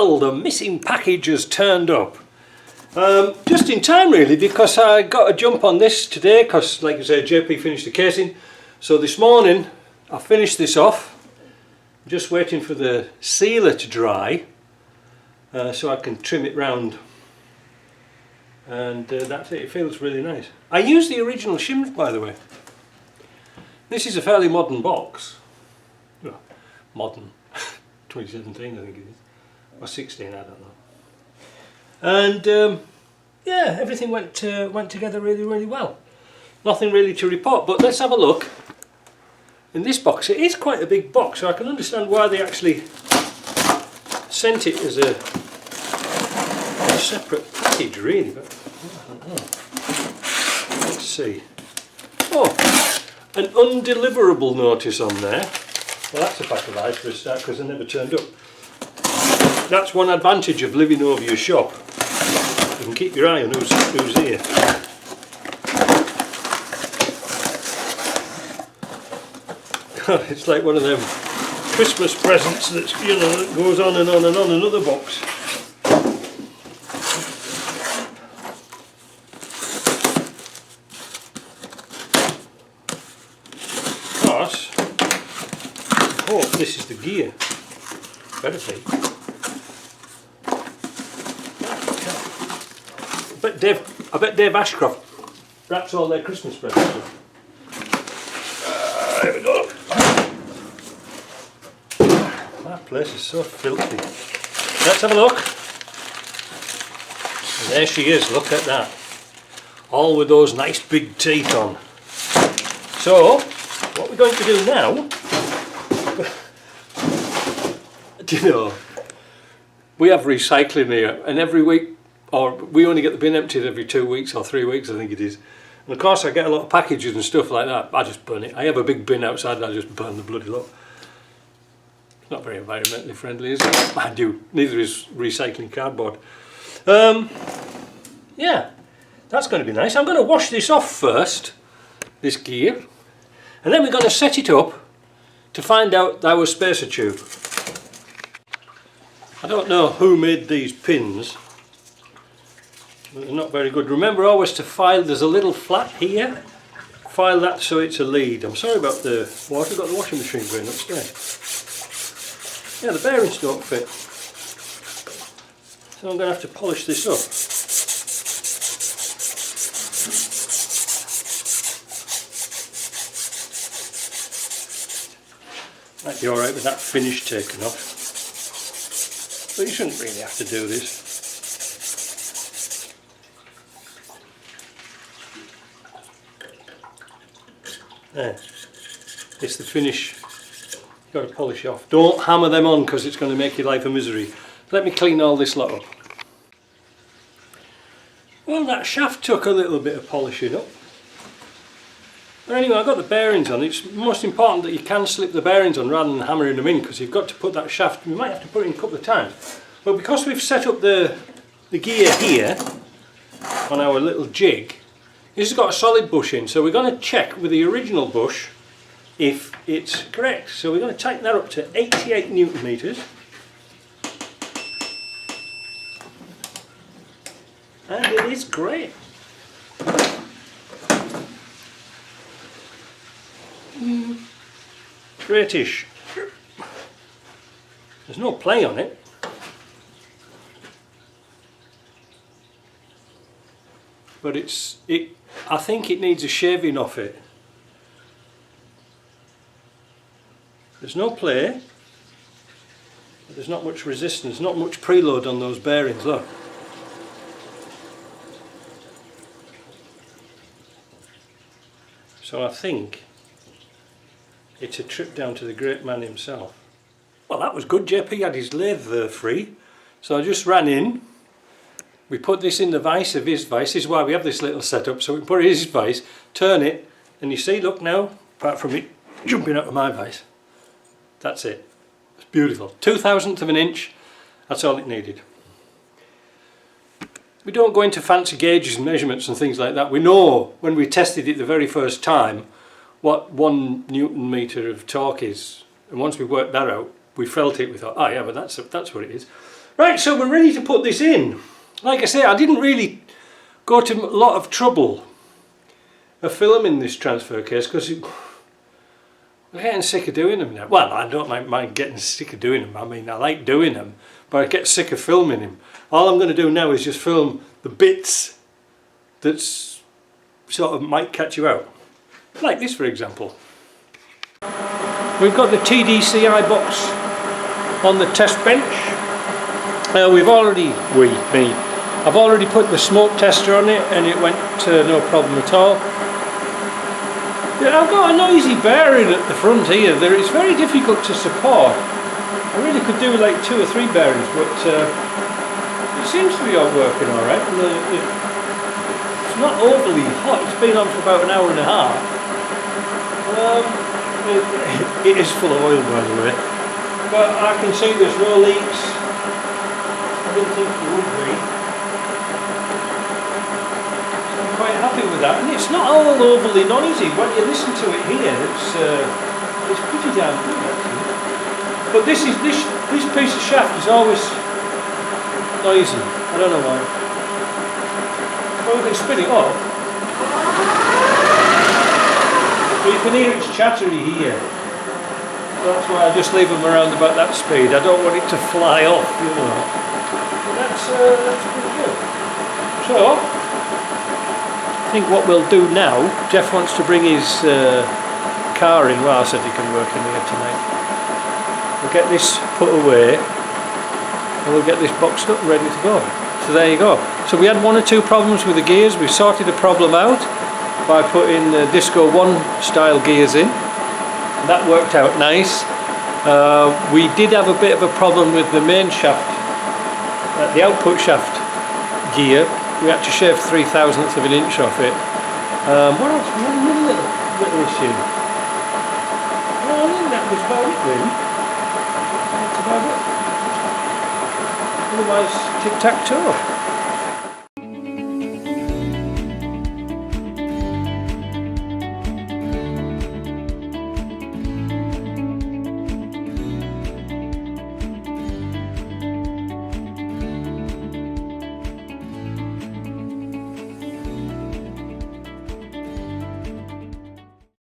Well, the missing package has turned up. Just in time really, because I got a jump on this today because, like I said, JP finished the casing. So this morning I finished this off. I'm just waiting for the sealer to dry so I can trim it round. And that's it. It feels really nice. I used the original shims, by the way. This is a fairly modern box. Well, modern. 2017 I think it is. Or 16, I don't know. And yeah, everything went together really well. Nothing really to report, but let's have a look. In this box, it is quite a big box, so I can understand why they actually sent it as a separate package really, but I don't know. Let's see. Oh, an undeliverable notice on there. Well, that's a pack of ice for a start, because they never turned up. That's one advantage of living over your shop. You can keep your eye on who's here. God, it's like one of them Christmas presents that's, you know, that goes on and on and on, another box. Because I hope this is the gear. Better be. I bet Dave Ashcroft wraps all their Christmas presents up. There we go. That place is so filthy. Let's have a look. And there she is, look at that. All with those nice big teeth on. So, what we're going to do now, do you know, we have recycling here, and every week, or we only get the bin emptied every 2 weeks or 3 weeks I think it is. And of course I get a lot of packages and stuff like that. I just burn it. I have a big bin outside and I just burn the bloody lot. It's not very environmentally friendly, is it? I do. Neither is recycling cardboard. Yeah, that's going to be nice. I'm going to wash this off first, this gear. And then we're going to set it up to find out our spacer tube. I don't know who made these pins. But they're not very good. Remember always to file, there's a little flap here, file that so it's a lead. I'm sorry about the water, I've got the washing machine going upstairs. Yeah, the bearings don't fit. So I'm going to have to polish this up. Might be alright with that finish taken off. But you shouldn't really have to do this. There, it's the finish. You've got to polish off. Don't hammer them on because it's going to make your life a misery. Let me clean all this lot up. Well, that shaft took a little bit of polishing up. But anyway, I've got the bearings on. It's most important that you can slip the bearings on rather than hammering them in, because you've got to put that shaft, we might have to put it in a couple of times. But because we've set up the gear here on our little jig, this has got a solid bush in, so we're going to check with the original bush if it's correct. So we're going to tighten that up to 88 Newton meters. And it is great. Greatish. There's no play on it. But I think it needs a shaving off it. There's no play, but there's not much resistance, not much preload on those bearings, look. So I think it's a trip down to the great man himself. Well, that was good. JP had his lathe free, so I just ran in. We put this in the vise of his vise. This is why we have this little setup. So we put it in his vise, turn it, and you see, look now, apart from it jumping out of my vise, that's it. It's beautiful. 2/1000 of an inch, that's all it needed. We don't go into fancy gauges and measurements and things like that. We know when we tested it the very first time what 1 Newton meter of torque is. And once we worked that out, we felt it, we thought, oh yeah, but that's what it is. Right, so we're ready to put this in. Like I say, I didn't really go to a lot of trouble of filming this transfer case because I'm getting sick of doing them now. Well, I don't mind getting sick of doing them. I mean, I like doing them, but I get sick of filming them. All I'm going to do now is just film the bits that's sort of might catch you out. Like this, for example. We've got the Tdci box on the test bench. I've already put the smoke tester on it and it went no problem at all. Yeah, I've got a noisy bearing at the front here. It's very difficult to support. I really could do like 2 or 3 bearings, but it seems to be all working alright. It's not overly hot. It's been on for about an hour and a half. It is full of oil, by the way. But I can see there's no leaks. I didn't think there would be. So I'm quite happy with that. And it's not all overly noisy. When you listen to it here, it's pretty damn good actually. But this piece of shaft is always noisy. I don't know why. Well, we can spin it up. But you can hear it's chattery here. That's why I just leave them around about that speed. I don't want it to fly off, you know. But that's pretty good. So, I think what we'll do now, Jeff wants to bring his car in. Well, I said he can work in here tonight. We'll get this put away and we'll get this boxed up and ready to go. So there you go. So we had 1 or 2 problems with the gears. We sorted the problem out by putting Disco 1 style gears in. That worked out nice. We did have a bit of a problem with the main shaft, the output shaft gear. We had to shave 3/1000 of an inch off it. What else? We had another little issue. Well, I think that was about it really. That's about it. Otherwise, tic-tac-toe.